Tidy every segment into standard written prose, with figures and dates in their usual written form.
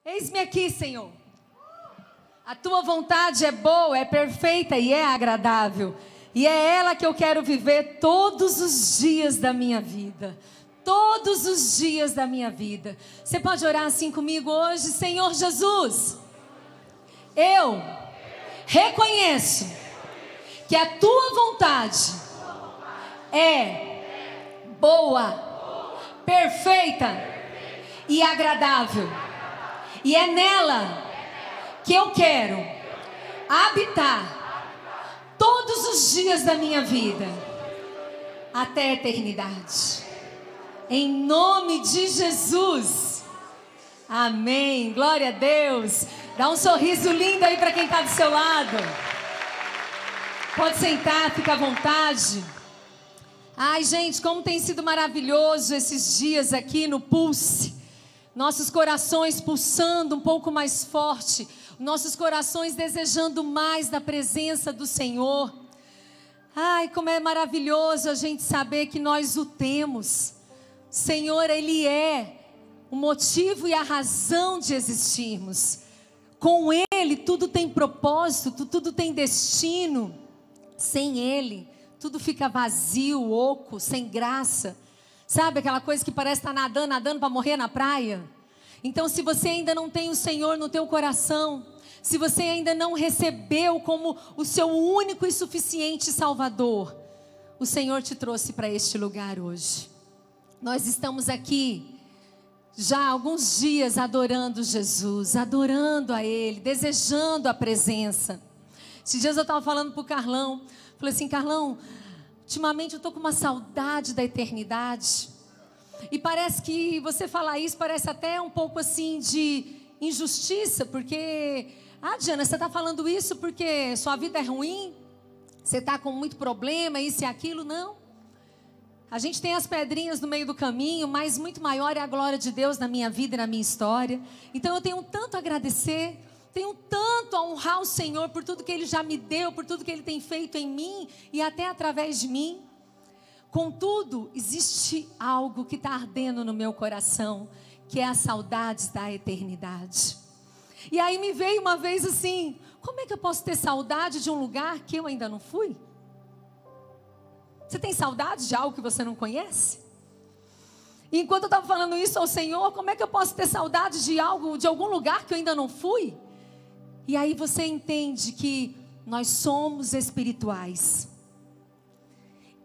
Eis-me aqui, Senhor. A tua vontade é boa, é perfeita e é agradável. E é ela que eu quero viver todos os dias da minha vida. Todos os dias da minha vida. Você pode orar assim comigo hoje? Senhor Jesus, eu reconheço que a tua vontade é boa, perfeita e agradável. E é nela que eu quero habitar todos os dias da minha vida, até a eternidade. Em nome de Jesus. Amém. Glória a Deus. Dá um sorriso lindo aí para quem está do seu lado. Pode sentar, fica à vontade. Ai, gente, como tem sido maravilhoso esses dias aqui no Pulse. Nossos corações pulsando um pouco mais forte. Nossos corações desejando mais da presença do Senhor. Ai, como é maravilhoso a gente saber que nós o temos. Senhor, Ele é o motivo e a razão de existirmos. Com Ele tudo tem propósito, tudo tem destino. Sem Ele tudo fica vazio, oco, sem graça. Sabe aquela coisa que parece estar nadando para morrer na praia? Então, se você ainda não tem o Senhor no teu coração, se você ainda não recebeu como o seu único e suficiente Salvador, o Senhor te trouxe para este lugar hoje. Nós estamos aqui já há alguns dias adorando Jesus, adorando a Ele, desejando a presença. Esses dias eu estava falando para o Carlão, falei assim: Carlão, ultimamente eu estou com uma saudade da eternidade. E parece que você falar isso parece até um pouco assim de injustiça, porque... Diana, você está falando isso porque sua vida é ruim? Você está com muito problema, isso e aquilo? Não. A gente tem as pedrinhas no meio do caminho, mas muito maior é a glória de Deus na minha vida e na minha história. Então eu tenho tanto a agradecer, tenho tanto a honrar o Senhor por tudo que Ele já me deu, por tudo que Ele tem feito em mim e até através de mim. Contudo, existe algo que está ardendo no meu coração, que é a saudade da eternidade. E aí me veio uma vez assim: como é que eu posso ter saudade de um lugar que eu ainda não fui? Você tem saudade de algo que você não conhece? E enquanto eu estava falando isso ao Senhor, como é que eu posso ter saudade de algo, de algum lugar que eu ainda não fui? E aí você entende que nós somos espirituais.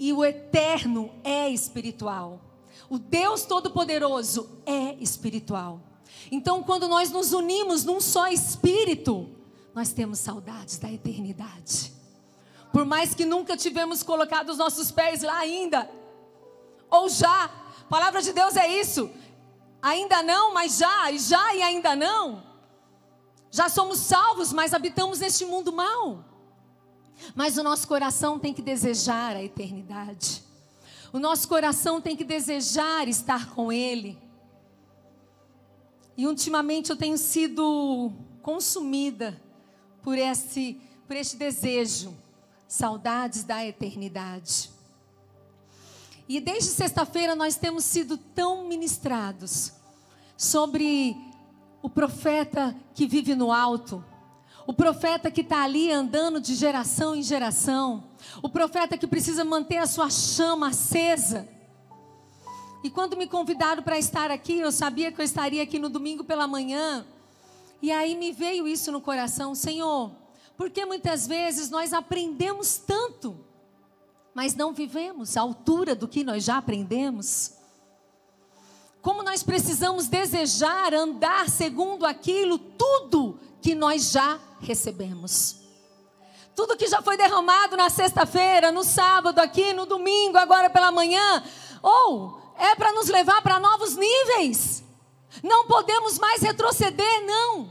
E o eterno é espiritual. O Deus Todo-Poderoso é espiritual. Então, quando nós nos unimos num só espírito, nós temos saudades da eternidade. Por mais que nunca tivemos colocado os nossos pés lá ainda, ou já, a palavra de Deus é isso, ainda não, mas já e ainda não. Já somos salvos, mas habitamos neste mundo mau. Mas o nosso coração tem que desejar a eternidade. O nosso coração tem que desejar estar com Ele. E ultimamente eu tenho sido consumida por este desejo. Saudades da eternidade. E desde sexta-feira nós temos sido tão ministrados sobre o profeta que vive no alto. O profeta que está ali andando de geração em geração. O profeta que precisa manter a sua chama acesa. E quando me convidaram para estar aqui, eu sabia que eu estaria aqui no domingo pela manhã. E aí me veio isso no coração: Senhor, porque muitas vezes nós aprendemos tanto, mas não vivemos à altura do que nós já aprendemos. Como nós precisamos desejar andar segundo aquilo, tudo que nós já recebemos. Tudo que já foi derramado na sexta-feira, no sábado aqui, no domingo, agora pela manhã, é para nos levar para novos níveis. Não podemos mais retroceder, não.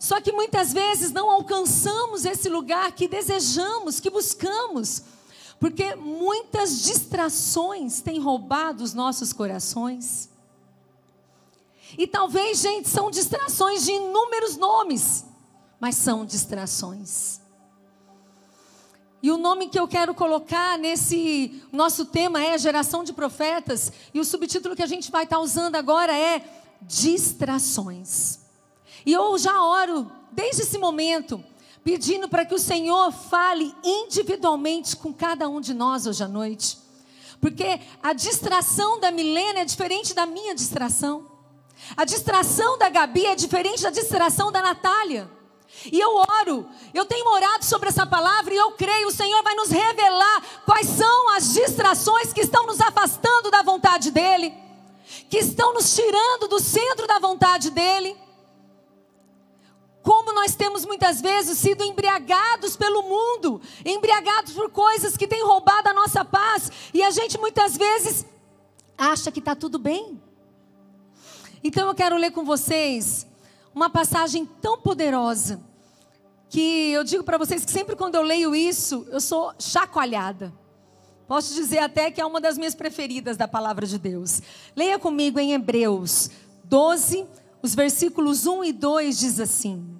Só que muitas vezes não alcançamos esse lugar que desejamos, que buscamos, porque muitas distrações têm roubado os nossos corações. E talvez, gente, são distrações de inúmeros nomes, mas são distrações. E o nome que eu quero colocar nosso tema é Geração de Profetas, e o subtítulo que a gente vai estar usando agora é distrações. E eu já oro desde esse momento, pedindo para que o Senhor fale individualmente com cada um de nós hoje à noite. Porque a distração da Milena é diferente da minha distração. A distração da Gabi é diferente da distração da Natália. E eu oro, eu tenho orado sobre essa palavra e eu creio, o Senhor vai nos revelar quais são as distrações que estão nos afastando da vontade dEle, que estão nos tirando do centro da vontade dEle. Como nós temos muitas vezes sido embriagados pelo mundo, embriagados por coisas que têm roubado a nossa paz, e a gente muitas vezes acha que está tudo bem. Então eu quero ler com vocês uma passagem tão poderosa, que eu digo para vocês que sempre quando eu leio isso, eu sou chacoalhada. Posso dizer até que é uma das minhas preferidas da palavra de Deus. Leia comigo em Hebreus 12, os versículos 1 e 2 diz assim: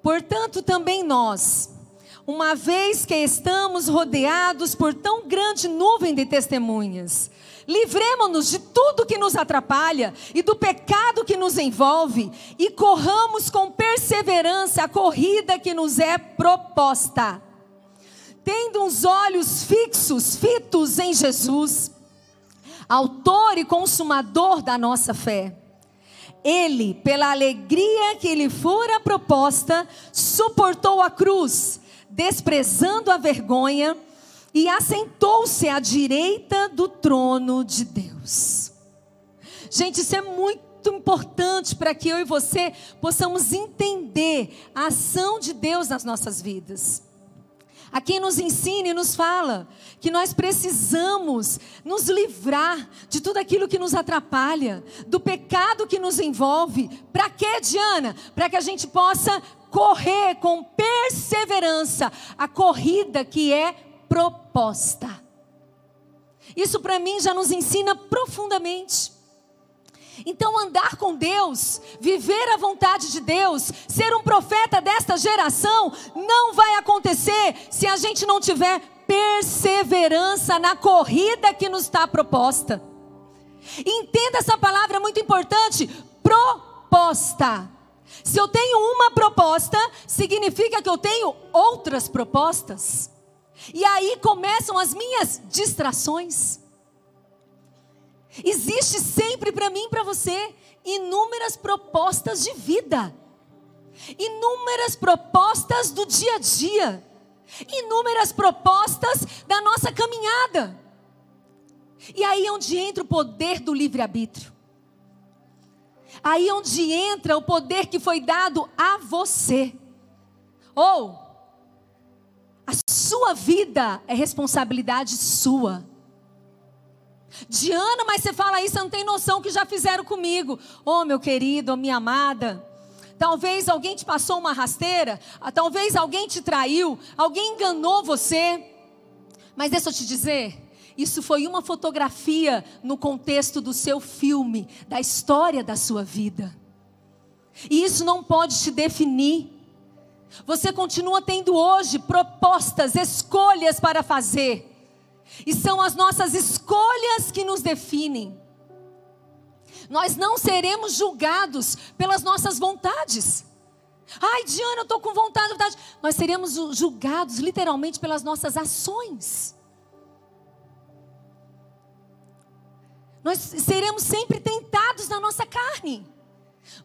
portanto também nós, uma vez que estamos rodeados por tão grande nuvem de testemunhas, livremo-nos de tudo que nos atrapalha e do pecado que nos envolve e corramos com perseverança a corrida que nos é proposta, tendo os olhos fitos em Jesus, autor e consumador da nossa fé. Ele, pela alegria que lhe fora proposta, suportou a cruz, desprezando a vergonha, e assentou-se à direita do trono de Deus. Gente, isso é muito importante para que eu e você possamos entender a ação de Deus nas nossas vidas. Aqui nos ensina e nos fala que nós precisamos nos livrar de tudo aquilo que nos atrapalha, do pecado que nos envolve. Para quê, Diana? Para que a gente possa correr com perseverança a corrida que é proposta. Isso para mim já nos ensina profundamente. Então andar com Deus, viver a vontade de Deus, ser um profeta desta geração, não vai acontecer se a gente não tiver perseverança na corrida que nos está proposta. Entenda essa palavra, é muito importante, proposta. Se eu tenho uma proposta, significa que eu tenho outras propostas. E aí começam as minhas distrações. Existe sempre para mim e para você inúmeras propostas de vida, inúmeras propostas do dia a dia, inúmeras propostas da nossa caminhada. E aí é onde entra o poder do livre-arbítrio. Aí é onde entra o poder que foi dado a você. Ou a sua vida é responsabilidade sua. Diana, mas você fala isso, você não tem noção que já fizeram comigo. Oh, meu querido, oh, minha amada, talvez alguém te passou uma rasteira, talvez alguém te traiu, alguém enganou você. Mas deixa eu te dizer, isso foi uma fotografia no contexto do seu filme, da história da sua vida. E isso não pode te definir. Você continua tendo hoje propostas, escolhas para fazer. E são as nossas escolhas que nos definem. Nós não seremos julgados pelas nossas vontades. Ai, Diana, eu estou com vontade. Nós seremos julgados literalmente pelas nossas ações. Nós seremos sempre tentados na nossa carne.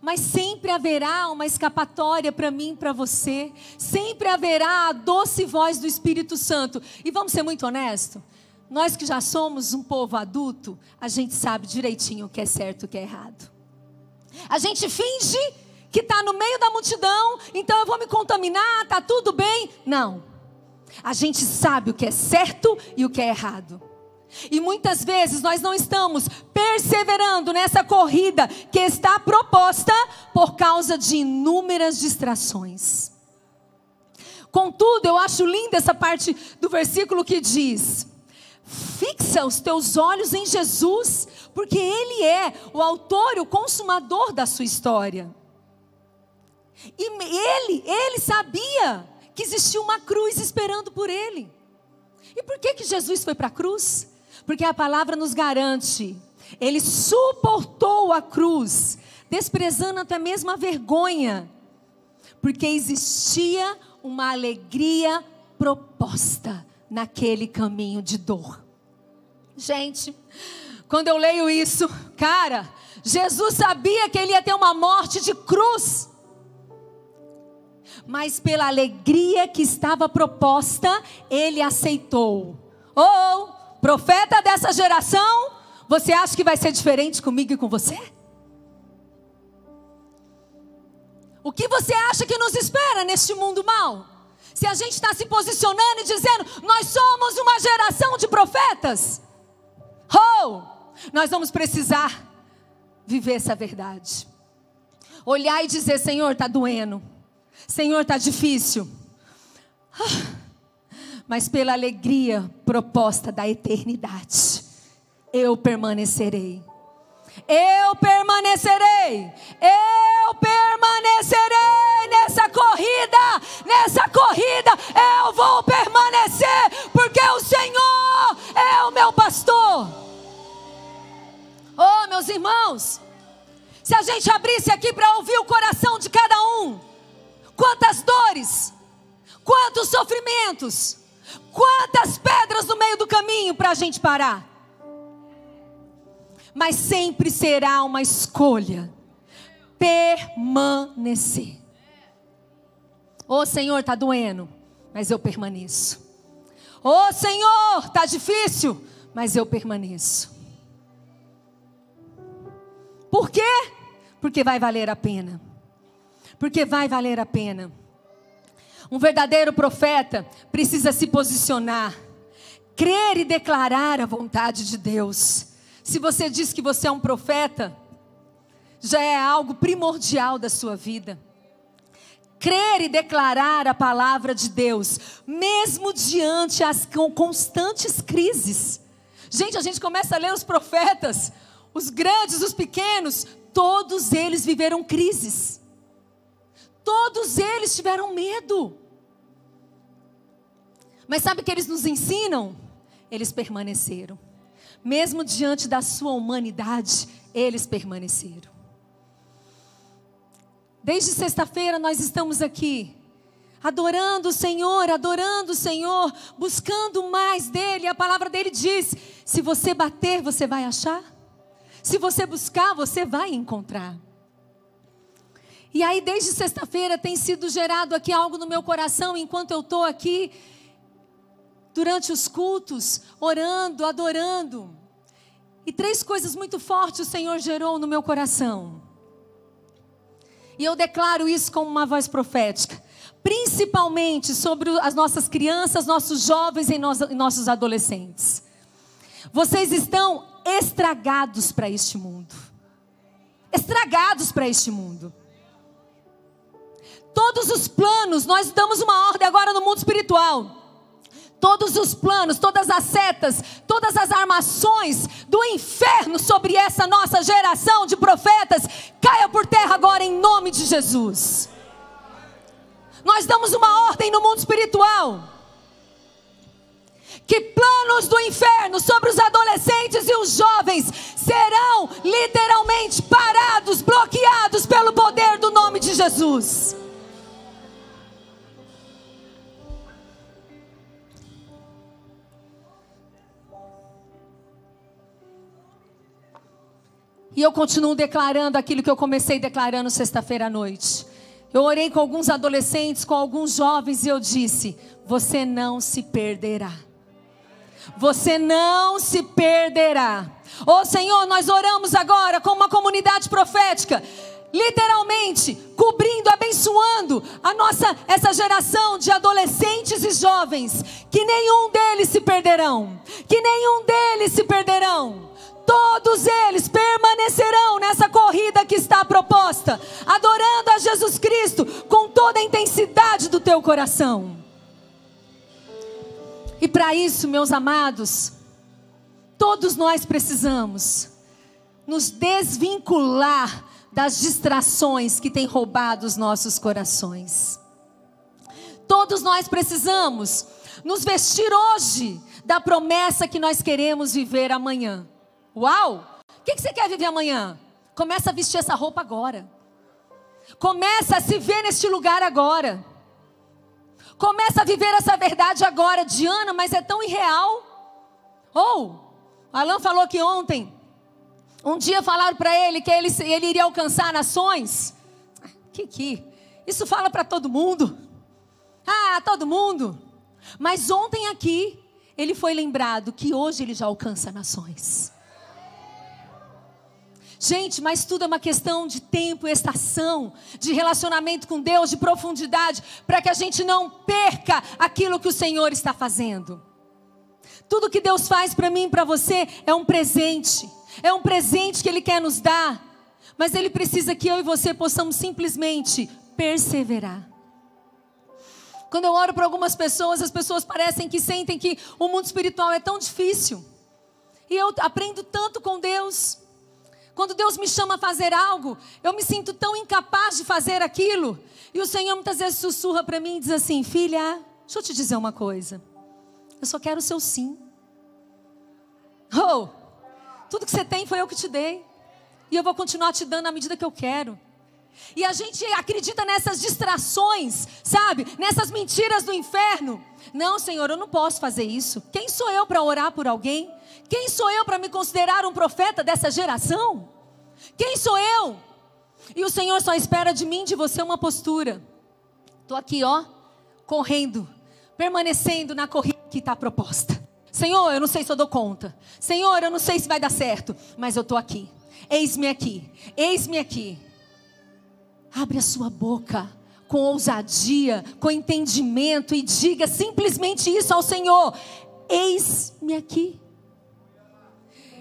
Mas sempre haverá uma escapatória para mim e para você. Sempre haverá a doce voz do Espírito Santo. E vamos ser muito honestos. Nós que já somos um povo adulto, a gente sabe direitinho o que é certo e o que é errado. A gente finge que está no meio da multidão, então eu vou me contaminar, está tudo bem. Não. A gente sabe o que é certo e o que é errado. E muitas vezes nós não estamos perseverando nessa corrida que está proposta por causa de inúmeras distrações. Contudo, eu acho linda essa parte do versículo que diz: fixa os teus olhos em Jesus, porque Ele é o autor e o consumador da sua história. E Ele sabia que existia uma cruz esperando por Ele. E por que Jesus foi para a cruz? Porque a palavra nos garante Ele suportou a cruz, desprezando até mesmo a vergonha, porque existia uma alegria proposta naquele caminho de dor. Gente, quando eu leio isso, cara, Jesus sabia que ele ia ter uma morte de cruz, mas pela alegria que estava proposta, ele aceitou. Profeta dessa geração, você acha que vai ser diferente comigo e com você? O que você acha que nos espera neste mundo mau? Se a gente está se posicionando e dizendo, nós somos uma geração de profetas, nós vamos precisar viver essa verdade. Olhar e dizer, Senhor, está doendo. Senhor, está difícil. Mas pela alegria proposta da eternidade, eu permanecerei. Eu permanecerei. Eu permanecerei nessa corrida. Nessa corrida eu vou permanecer, porque o Senhor é o meu pastor. Oh, meus irmãos, se a gente abrisse aqui para ouvir o coração de cada um, quantas dores, quantos sofrimentos, quantas pedras no meio do caminho para a gente parar. Mas sempre será uma escolha permanecer. Ô Senhor, está doendo, mas eu permaneço. Ô Senhor, está difícil, mas eu permaneço. Por quê? Porque vai valer a pena. Porque vai valer a pena. Um verdadeiro profeta precisa se posicionar, crer e declarar a vontade de Deus. Se você diz que você é um profeta, já é algo primordial da sua vida. Crer e declarar a palavra de Deus, mesmo diante as constantes crises. Gente, a gente começa a ler os profetas, os grandes, os pequenos, todos eles viveram crises. Todos eles tiveram medo. Mas sabe o que eles nos ensinam? Eles permaneceram. Mesmo diante da sua humanidade, eles permaneceram. Desde sexta-feira nós estamos aqui, adorando o Senhor, buscando mais dEle. A palavra dEle diz, se você bater, você vai achar. Se você buscar, você vai encontrar. E aí desde sexta-feira tem sido gerado aqui algo no meu coração, enquanto eu estou aqui, durante os cultos, orando, adorando. E 3 coisas muito fortes o Senhor gerou no meu coração. E eu declaro isso como uma voz profética. Principalmente sobre as nossas crianças, nossos jovens e nossos adolescentes. Vocês estão estragados para este mundo. Estragados para este mundo. Todos os planos, nós damos uma ordem agora no mundo espiritual. Todos os planos, todas as setas, todas as armações do inferno sobre essa nossa geração de profetas, caia por terra agora em nome de Jesus. Nós damos uma ordem no mundo espiritual. Que planos do inferno sobre os adolescentes e os jovens serão literalmente parados, bloqueados pelo poder do nome de Jesus. E eu continuo declarando aquilo que eu comecei declarando sexta-feira à noite. Eu orei com alguns adolescentes, com alguns jovens e eu disse, você não se perderá. Você não se perderá. Ô Senhor, nós oramos agora com uma comunidade profética, literalmente cobrindo, abençoando essa geração de adolescentes e jovens, que nenhum deles se perderão, que nenhum deles se perderão. Todos eles permanecerão nessa corrida que está proposta, adorando a Jesus Cristo com toda a intensidade do teu coração. E para isso, meus amados, todos nós precisamos nos desvincular das distrações que têm roubado os nossos corações. Todos nós precisamos nos vestir hoje da promessa que nós queremos viver amanhã. Uau! que você quer viver amanhã? Começa a vestir essa roupa agora. Começa a se ver neste lugar agora. Começa a viver essa verdade agora. Diana, mas é tão irreal. Alan falou que ontem, um dia falaram para ele que ele iria alcançar nações. Isso fala para todo mundo. Todo mundo. Mas ontem aqui, ele foi lembrado que hoje ele já alcança nações. Gente, mas tudo é uma questão de tempo e estação, de relacionamento com Deus, de profundidade, para que a gente não perca aquilo que o Senhor está fazendo. Tudo que Deus faz para mim e para você é um presente que Ele quer nos dar, mas Ele precisa que eu e você possamos simplesmente perseverar. Quando eu oro para algumas pessoas, as pessoas parecem que sentem que o mundo espiritual é tão difícil, e eu aprendo tanto com Deus. Quando Deus me chama a fazer algo, eu me sinto tão incapaz de fazer aquilo. E o Senhor muitas vezes sussurra para mim e diz assim: filha, deixa eu te dizer uma coisa. Eu só quero o seu sim. Tudo que você tem foi eu que te dei. E eu vou continuar te dando à medida que eu quero. E a gente acredita nessas distrações, sabe? Nessas mentiras do inferno. Não, Senhor, eu não posso fazer isso. Quem sou eu para orar por alguém? Quem sou eu para me considerar um profeta dessa geração? Quem sou eu? E o Senhor só espera de mim, de você, uma postura. Estou aqui, correndo, permanecendo na corrida que está proposta. Senhor, eu não sei se eu dou conta. Senhor, eu não sei se vai dar certo. Mas eu estou aqui. Eis-me aqui. Eis-me aqui. Abre a sua boca com ousadia, com entendimento e diga simplesmente isso ao Senhor: eis-me aqui.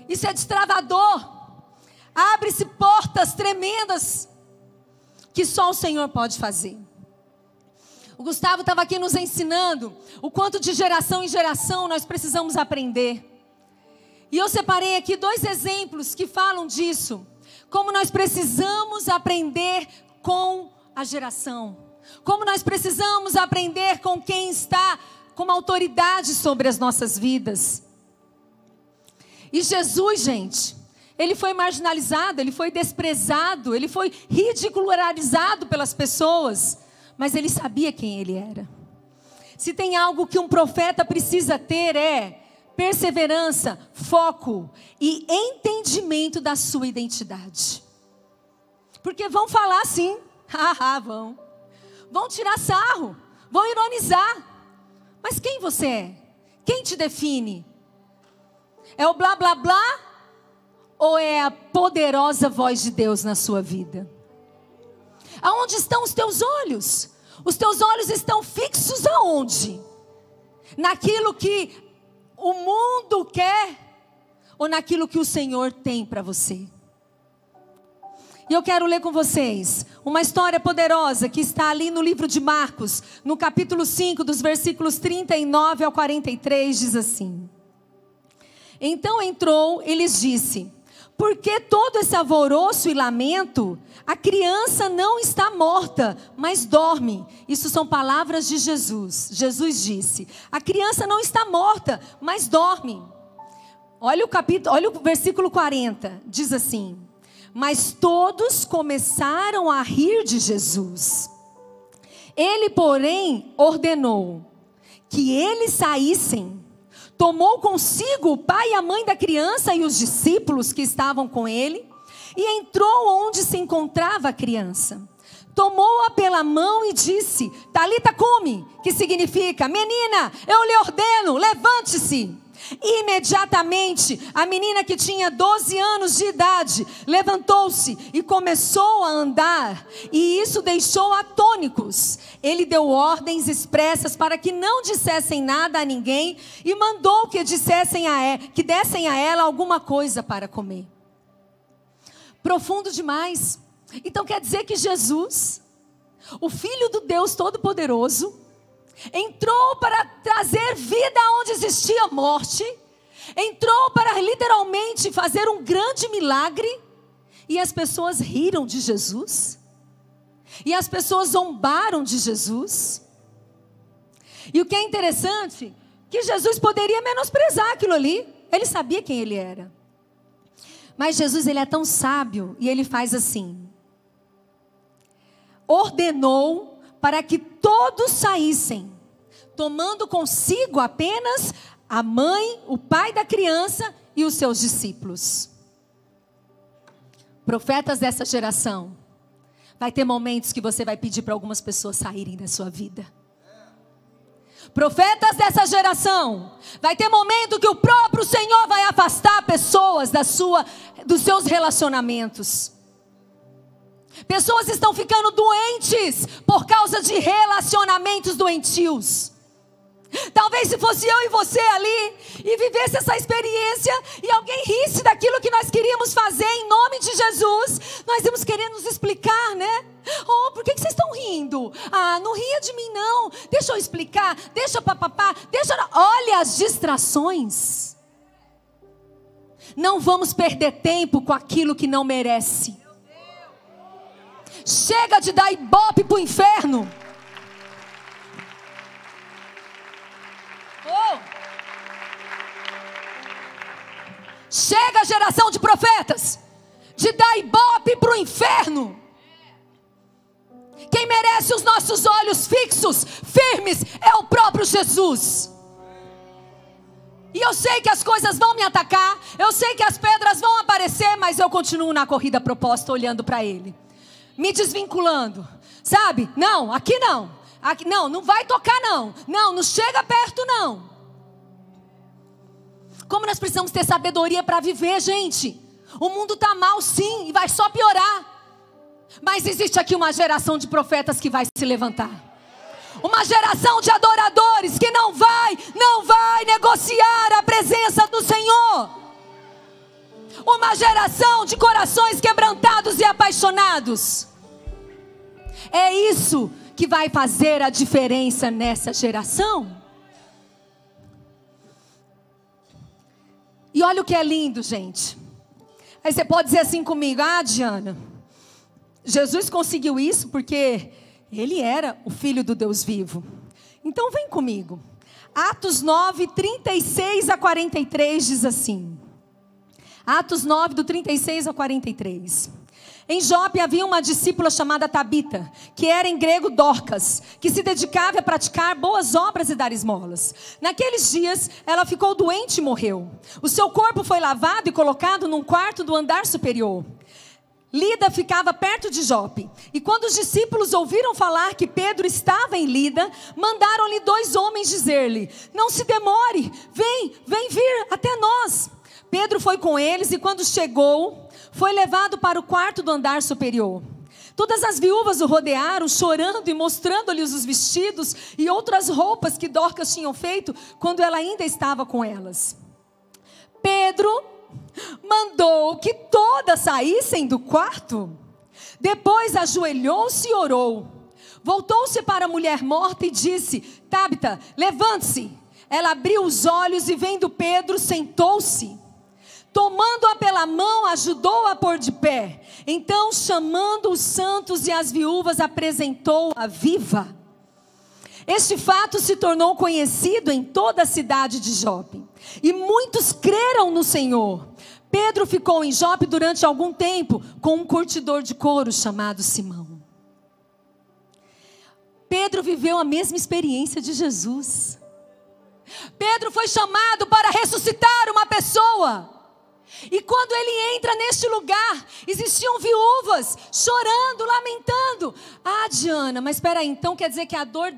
Isso é destravador. Abre-se portas tremendas que só o Senhor pode fazer. O Gustavo estava aqui nos ensinando o quanto de geração em geração nós precisamos aprender. E eu separei aqui 2 exemplos que falam disso. Como nós precisamos aprender com a geração. Como nós precisamos aprender com quem está com autoridade sobre as nossas vidas. E Jesus, gente, Ele foi marginalizado, Ele foi desprezado, Ele foi ridicularizado pelas pessoas. Mas Ele sabia quem Ele era. Se tem algo que um profeta precisa ter é perseverança, foco e entendimento da sua identidade. Porque vão falar sim, vão tirar sarro, vão ironizar. Mas quem você é? Quem te define? É o blá blá blá ou é a poderosa voz de Deus na sua vida? Aonde estão os teus olhos? Os teus olhos estão fixos aonde? Naquilo que o mundo quer ou naquilo que o Senhor tem para você? E eu quero ler com vocês uma história poderosa que está ali no livro de Marcos, no capítulo 5, dos versículos 39 ao 43, diz assim: Então entrou e lhes disse: Por que todo esse alvoroço e lamento? A criança não está morta, mas dorme. Isso são palavras de Jesus. Jesus disse: a criança não está morta, mas dorme. Olha o versículo 40, diz assim: Mas todos começaram a rir de Jesus. Ele, porém, ordenou que eles saíssem. Tomou consigo o pai e a mãe da criança e os discípulos que estavam com ele, e entrou onde se encontrava a criança. Tomou-a pela mão e disse: Talita cumi, que significa: menina, eu lhe ordeno, levante-se. Imediatamente, a menina, que tinha 12 anos de idade, levantou-se e começou a andar, e isso deixou atônicos. Ele deu ordens expressas para que não dissessem nada a ninguém, e mandou que dessem a ela alguma coisa para comer. Profundo demais. Então quer dizer que Jesus, o Filho do Deus Todo-Poderoso, entrou para trazer vida onde existia morte, entrou para literalmente fazer um grande milagre, e as pessoas riram de Jesus, e as pessoas zombaram de Jesus. E o que é interessante, que Jesus poderia menosprezar aquilo ali, ele sabia quem ele era. Mas Jesus, ele é tão sábio e ele faz assim. Ordenou para que todos saíssem, tomando consigo apenas a mãe, o pai da criança e os seus discípulos. Profetas dessa geração, vai ter momentos que você vai pedir para algumas pessoas saírem da sua vida. Profetas dessa geração, vai ter momento que o próprio Senhor vai afastar pessoas dos seus relacionamentos. Pessoas estão ficando doentes por causa de relacionamentos doentios. Talvez se fosse eu e você ali e vivesse essa experiência e alguém risse daquilo que nós queríamos fazer em nome de Jesus, nós íamos querer nos explicar, né? Oh, por que vocês estão rindo? Ah, não ria de mim não. Deixa eu explicar, deixa papapá, Olha as distrações. Não vamos perder tempo com aquilo que não merece. Chega de dar ibope pro inferno. Chega, geração de profetas, de dar ibope para o inferno. Quem merece os nossos olhos fixos, firmes, é o próprio Jesus. E eu sei que as coisas vão me atacar, eu sei que as pedras vão aparecer, mas eu continuo na corrida proposta, olhando para Ele, me desvinculando, sabe? Não, aqui não, não vai tocar não, não chega perto não. Como nós precisamos ter sabedoria para viver, gente. O mundo está mal sim, e vai só piorar. Mas existe aqui uma geração de profetas que vai se levantar. Uma geração de adoradores que não vai negociar a presença do Senhor. Uma geração de corações quebrantados e apaixonados. É isso que vai fazer a diferença nessa geração. E olha o que é lindo, gente. Aí você pode dizer assim comigo: ah, Diana, Jesus conseguiu isso porque Ele era o Filho do Deus vivo. Então vem comigo. Atos 9, 36 a 43 diz assim. Atos 9, do 36 a 43. Em Jope havia uma discípula chamada Tabita, que era em grego Dorcas, que se dedicava a praticar boas obras e dar esmolas. Naqueles dias, ela ficou doente e morreu. O seu corpo foi lavado e colocado num quarto do andar superior. Lida ficava perto de Jope. E quando os discípulos ouviram falar que Pedro estava em Lida, mandaram-lhe 2 homens dizer-lhe: não se demore, vem vir até nós. Pedro foi com eles e quando chegou, foi levado para o quarto do andar superior. Todas as viúvas o rodearam, chorando e mostrando-lhes os vestidos e outras roupas que Dorcas tinham feito quando ela ainda estava com elas. Pedro mandou que todas saíssem do quarto. Depois ajoelhou-se e orou. Voltou-se para a mulher morta e disse: Tabita, levante-se. Ela abriu os olhos e vendo Pedro, sentou-se. Tomando-a pela mão, ajudou-a a pôr de pé. Então, chamando os santos e as viúvas, apresentou-a viva. Este fato se tornou conhecido em toda a cidade de Jope. E muitos creram no Senhor. Pedro ficou em Jope durante algum tempo com um curtidor de couro chamado Simão. Pedro viveu a mesma experiência de Jesus. Pedro foi chamado para ressuscitar uma pessoa. E quando ele entra neste lugar, existiam viúvas chorando, lamentando. Ah, Diana, mas espera aí, então quer dizer que a dor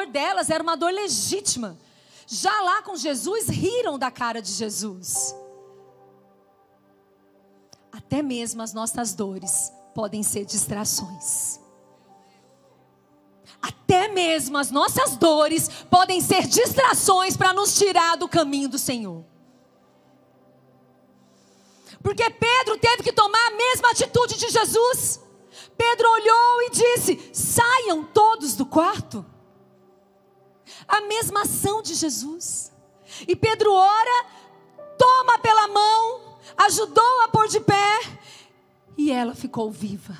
delas era uma dor legítima. Já lá com Jesus, riram da cara de Jesus. Até mesmo as nossas dores podem ser distrações. Até mesmo as nossas dores podem ser distrações para nos tirar do caminho do Senhor. Porque Pedro teve que tomar a mesma atitude de Jesus. Pedro olhou e disse: saiam todos do quarto. A mesma ação de Jesus. E Pedro ora, toma pela mão, ajudou-a a pôr de pé, e ela ficou viva.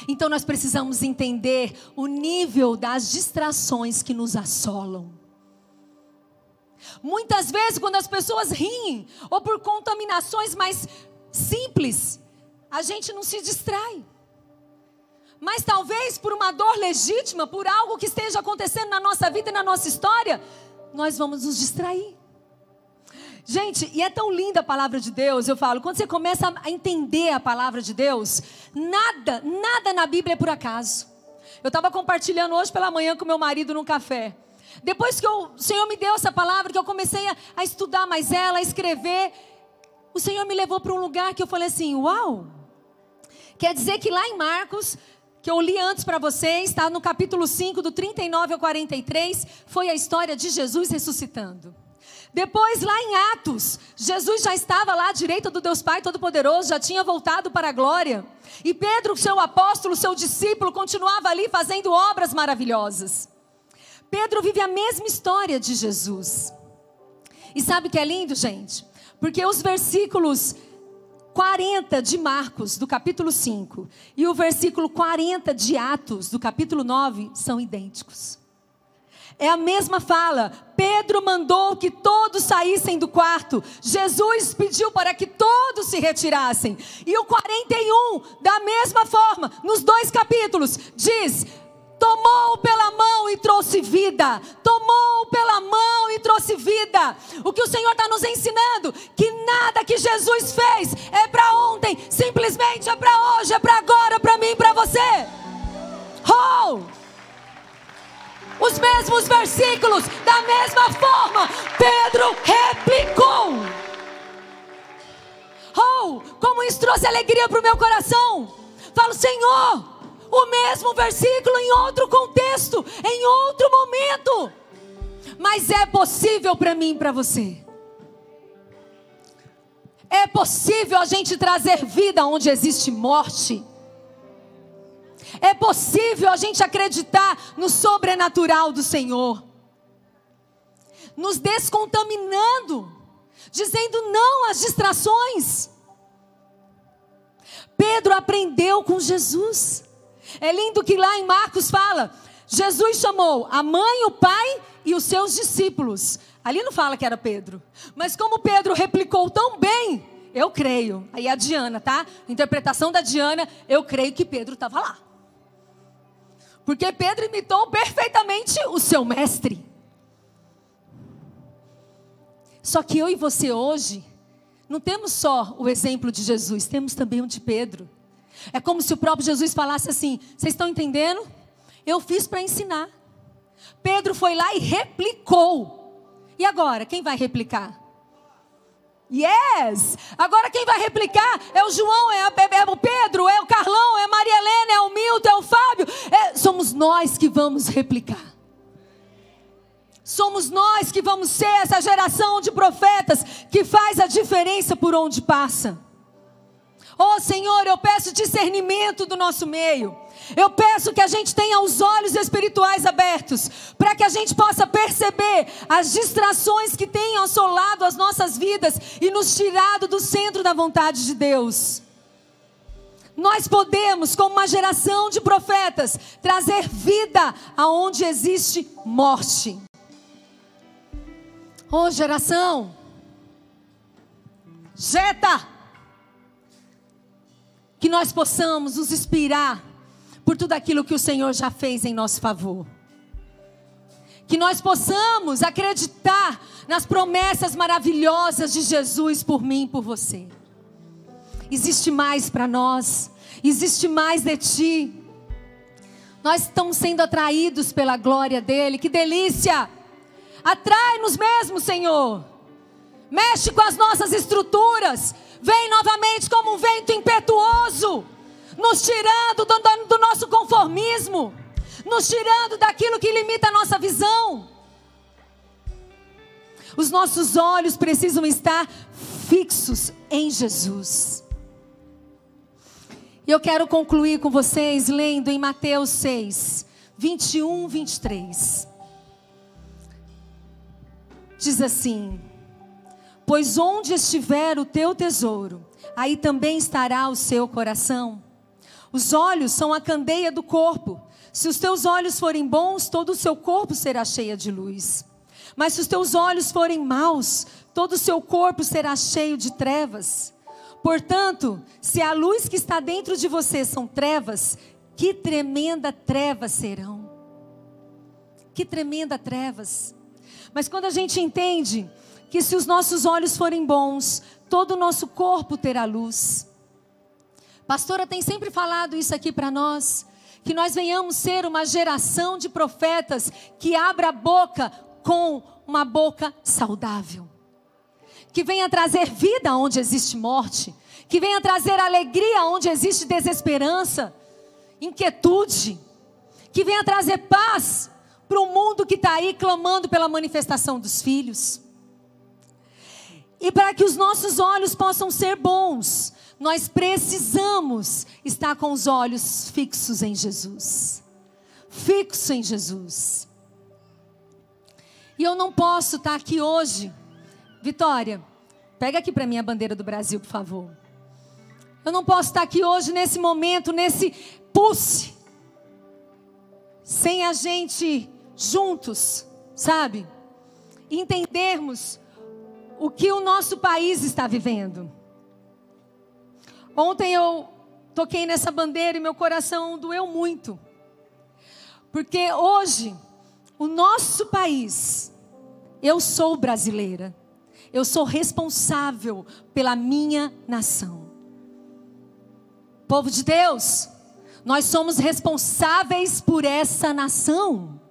Então nós precisamos entender o nível das distrações que nos assolam. Muitas vezes, quando as pessoas riem, ou por contaminações mais simples, a gente não se distrai. Mas talvez por uma dor legítima, por algo que esteja acontecendo na nossa vida e na nossa história, nós vamos nos distrair. Gente, e é tão linda a palavra de Deus, eu falo, quando você começa a entender a palavra de Deus, nada na Bíblia é por acaso. Eu estava compartilhando hoje pela manhã com meu marido num café. Depois que o Senhor me deu essa palavra, que eu comecei a estudar mais ela, a escrever, o Senhor me levou para um lugar que eu falei assim, uau! Quer dizer que lá em Marcos, que eu li antes para vocês, está no capítulo 5, do 39 ao 43, foi a história de Jesus ressuscitando. Depois, lá em Atos, Jesus já estava lá à direita do Deus Pai Todo-Poderoso, já tinha voltado para a glória. E Pedro, seu apóstolo, seu discípulo, continuava ali fazendo obras maravilhosas. Pedro vive a mesma história de Jesus. E sabe o que é lindo, gente? Porque os versículos 40 de Marcos, do capítulo 5, e o versículo 40 de Atos, do capítulo 9, são idênticos. É a mesma fala. Pedro mandou que todos saíssem do quarto. Jesus pediu para que todos se retirassem. E o 41, da mesma forma, nos 2 capítulos, diz: tomou-o pela mão e trouxe vida. Tomou-o pela mão e trouxe vida. O que o Senhor está nos ensinando, que nada que Jesus fez é para ontem, simplesmente é para hoje, é para agora, para mim, para você. Os mesmos versículos, da mesma forma, Pedro replicou. Como isso trouxe alegria para o meu coração. Falo, Senhor, o mesmo versículo em outro contexto, em outro momento, mas é possível para mim e para você. É possível a gente trazer vida onde existe morte. É possível a gente acreditar no sobrenatural do Senhor, nos descontaminando, dizendo não às distrações. Pedro aprendeu com Jesus. É lindo que lá em Marcos fala, Jesus chamou a mãe, o pai e os seus discípulos. Ali não fala que era Pedro, mas como Pedro replicou tão bem, eu creio, aí a Diana, tá? Interpretação da Diana, eu creio que Pedro estava lá. Porque Pedro imitou perfeitamente o seu mestre. Só que eu e você hoje, não temos só o exemplo de Jesus, temos também o de Pedro. É como se o próprio Jesus falasse assim, vocês estão entendendo? Eu fiz para ensinar. Pedro foi lá e replicou. E agora, quem vai replicar? Yes! Agora quem vai replicar é o João, é o Pedro, é o Carlão, é a Maria Helena, é o Milton, é o Fábio. Somos nós que vamos replicar. Somos nós que vamos ser essa geração de profetas que faz a diferença por onde passa. Oh Senhor, eu peço discernimento do nosso meio. Eu peço que a gente tenha os olhos espirituais abertos, para que a gente possa perceber as distrações que têm assolado as nossas vidas e nos tirado do centro da vontade de Deus. Nós podemos, como uma geração de profetas, trazer vida aonde existe morte. Oh geração, Jeta, que nós possamos nos inspirar por tudo aquilo que o Senhor já fez em nosso favor. Que nós possamos acreditar nas promessas maravilhosas de Jesus por mim e por você. Existe mais para nós, existe mais de Ti. Nós estamos sendo atraídos pela glória dEle, que delícia! Atrai-nos mesmo, Senhor. Mexe com as nossas estruturas. Vem novamente como um vento impetuoso, nos tirando do nosso conformismo, nos tirando daquilo que limita a nossa visão. Os nossos olhos precisam estar fixos em Jesus. E eu quero concluir com vocês lendo em Mateus 6, 21, 23. Diz assim: pois onde estiver o teu tesouro, aí também estará o seu coração. Os olhos são a candeia do corpo. Se os teus olhos forem bons, todo o seu corpo será cheio de luz. Mas se os teus olhos forem maus, todo o seu corpo será cheio de trevas. Portanto, se a luz que está dentro de você são trevas, que tremenda trevas serão. Que tremenda trevas. Mas quando a gente entende que se os nossos olhos forem bons, todo o nosso corpo terá luz. Pastora tem sempre falado isso aqui para nós, que nós venhamos ser uma geração de profetas que abra a boca com uma boca saudável. Que venha trazer vida onde existe morte. Que venha trazer alegria onde existe desesperança, inquietude. Que venha trazer paz para o mundo que está aí clamando pela manifestação dos filhos. E para que os nossos olhos possam ser bons, nós precisamos estar com os olhos fixos em Jesus. Fixo em Jesus. E eu não posso estar aqui hoje. Vitória, pega aqui para mim a bandeira do Brasil, por favor. Eu não posso estar aqui hoje, nesse momento, nesse pulse, sem a gente juntos, sabe? Entendermos o que o nosso país está vivendo. Ontem eu toquei nessa bandeira e meu coração doeu muito. Porque hoje, o nosso país, eu sou brasileira. Eu sou responsável pela minha nação. Povo de Deus, nós somos responsáveis por essa nação.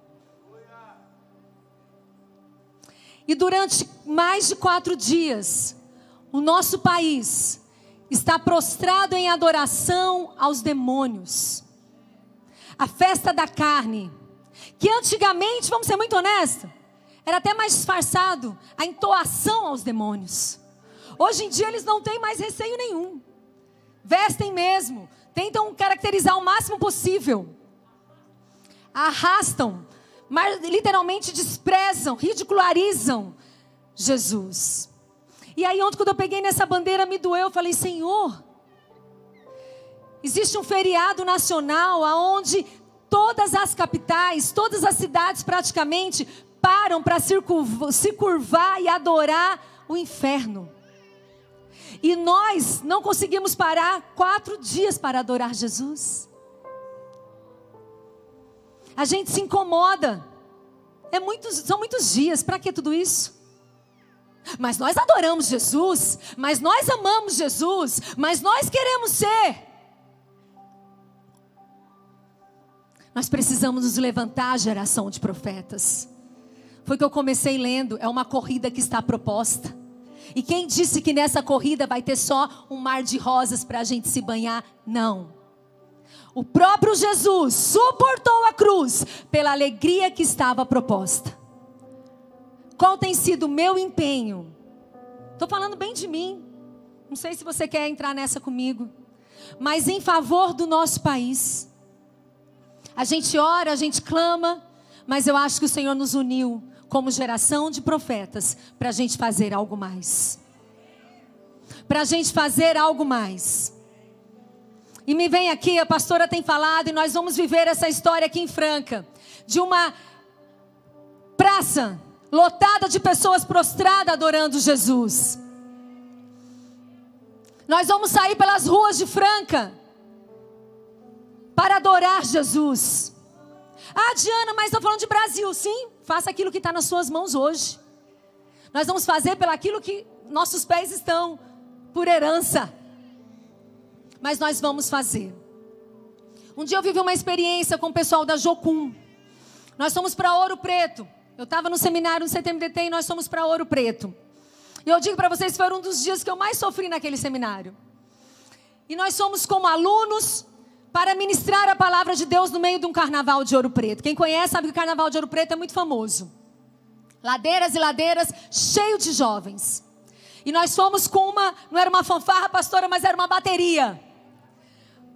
E durante mais de 4 dias, o nosso país está prostrado em adoração aos demônios. A festa da carne, que antigamente, vamos ser muito honestos, era até mais disfarçado, a entoação aos demônios. Hoje em dia eles não têm mais receio nenhum. Vestem mesmo, tentam caracterizar o máximo possível. Arrastam, mas literalmente desprezam, ridicularizam Jesus. E aí ontem quando eu peguei nessa bandeira me doeu, eu falei, Senhor, existe um feriado nacional onde todas as capitais, todas as cidades praticamente param para se curvar e adorar o inferno. E nós não conseguimos parar 4 dias para adorar Jesus. A gente se incomoda. São muitos dias, para que tudo isso? Mas nós adoramos Jesus, mas nós amamos Jesus, mas nós queremos ser. Nós precisamos nos levantar, geração de profetas. Foi o que eu comecei lendo, é uma corrida que está proposta. E quem disse que nessa corrida vai ter só um mar de rosas para a gente se banhar? Não. O próprio Jesus suportou a cruz pela alegria que estava proposta. Qual tem sido o meu empenho? Estou falando bem de mim. Não sei se você quer entrar nessa comigo. Mas em favor do nosso país. A gente ora, a gente clama. Mas eu acho que o Senhor nos uniu como geração de profetas para a gente fazer algo mais. Para a gente fazer algo mais. E me vem aqui, a pastora tem falado, e nós vamos viver essa história aqui em Franca. De uma praça lotada de pessoas prostradas adorando Jesus. Nós vamos sair pelas ruas de Franca para adorar Jesus. Ah, Diana, mas estou falando de Brasil. Sim, faça aquilo que está nas suas mãos hoje. Nós vamos fazer pelo aquilo que nossos pés estão, por herança. Mas nós vamos fazer. Um dia eu vivi uma experiência com o pessoal da Jocum. Nós fomos para Ouro Preto. Eu estava no seminário no CTMDT e nós fomos para Ouro Preto. E eu digo para vocês, foi um dos dias que eu mais sofri naquele seminário. E nós fomos como alunos para ministrar a palavra de Deus no meio de um carnaval de Ouro Preto. Quem conhece sabe que o carnaval de Ouro Preto é muito famoso. Ladeiras e ladeiras, cheio de jovens. E nós fomos com não era uma fanfarra, pastora, mas era uma bateria.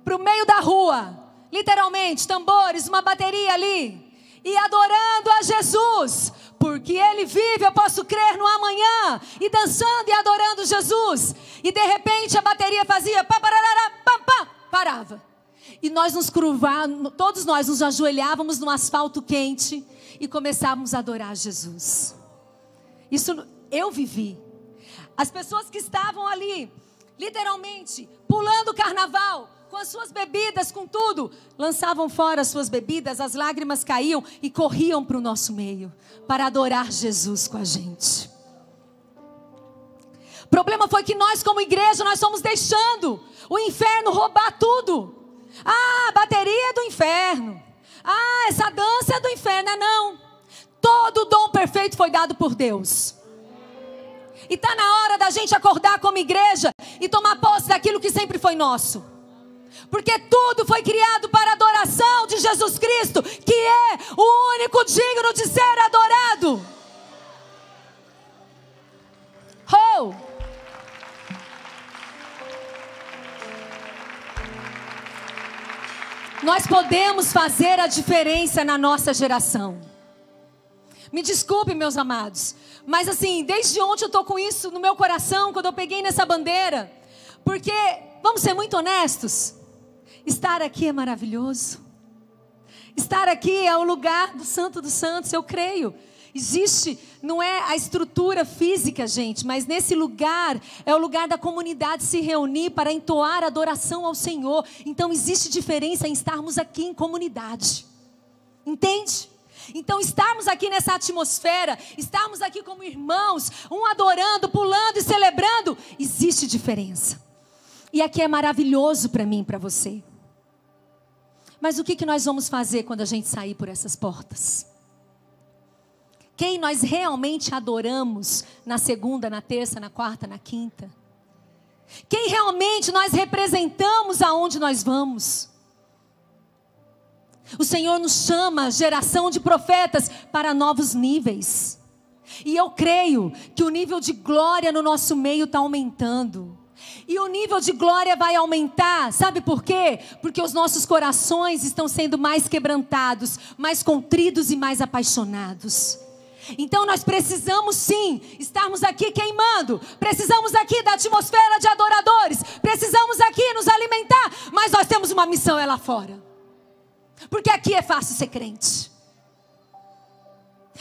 Para o meio da rua, literalmente, tambores, uma bateria ali. E adorando a Jesus, porque Ele vive, eu posso crer no amanhã. E dançando e adorando Jesus. E de repente a bateria fazia pá, parará, pá, pá, parava. E nós nos curvávamos, todos nós nos ajoelhávamos no asfalto quente e começávamos a adorar Jesus. Isso eu vivi. As pessoas que estavam ali, literalmente, pulando o carnaval, com as suas bebidas, com tudo, lançavam fora as suas bebidas, as lágrimas caíam e corriam para o nosso meio, para adorar Jesus com a gente. O problema foi que nós, como igreja, nós fomos deixando o inferno roubar tudo. Ah, a bateria é do inferno. Ah, essa dança é do inferno. Não. Todo dom perfeito foi dado por Deus. E está na hora da gente acordar como igreja e tomar posse daquilo que sempre foi nosso. Porque tudo foi criado para a adoração de Jesus Cristo, que é o único digno de ser adorado. Oh! Nós podemos fazer a diferença na nossa geração. Me desculpe, meus amados, mas assim, desde ontem eu estou com isso no meu coração, quando eu peguei nessa bandeira. Porque, vamos ser muito honestos, estar aqui é maravilhoso. Estar aqui é o lugar do Santo dos Santos, eu creio. Existe, não é a estrutura física, gente, mas nesse lugar é o lugar da comunidade se reunir para entoar adoração ao Senhor. Então existe diferença em estarmos aqui em comunidade. Entende? Então estarmos aqui nessa atmosfera, estarmos aqui como irmãos, um adorando, pulando e celebrando, existe diferença. E aqui é maravilhoso para mim e para você. Mas o que nós vamos fazer quando a gente sair por essas portas? Quem nós realmente adoramos na segunda, na terça, na quarta, na quinta? Quem realmente nós representamos aonde nós vamos? O Senhor nos chama, geração de profetas, para novos níveis. E eu creio que o nível de glória no nosso meio está aumentando. E o nível de glória vai aumentar, sabe por quê? Porque os nossos corações estão sendo mais quebrantados, mais contritos e mais apaixonados. Então nós precisamos sim estarmos aqui queimando, precisamos aqui da atmosfera de adoradores, precisamos aqui nos alimentar, mas nós temos uma missão lá fora, porque aqui é fácil ser crente,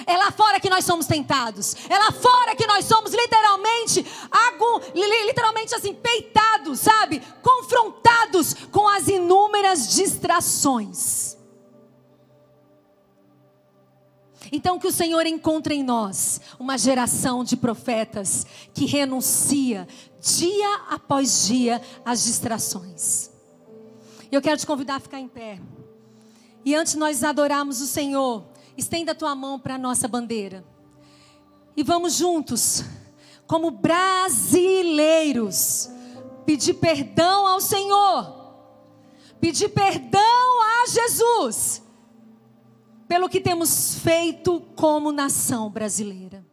é lá fora que nós somos tentados, é lá fora que nós somos literalmente assim, peitados, sabe, confrontados com as inúmeras distrações. Então que o Senhor encontre em nós uma geração de profetas que renuncia dia após dia às distrações. Eu quero te convidar a ficar em pé. E antes de nós adorarmos o Senhor, estenda a tua mão para a nossa bandeira. E vamos juntos, como brasileiros, pedir perdão ao Senhor. Pedir perdão a Jesus pelo que temos feito como nação brasileira.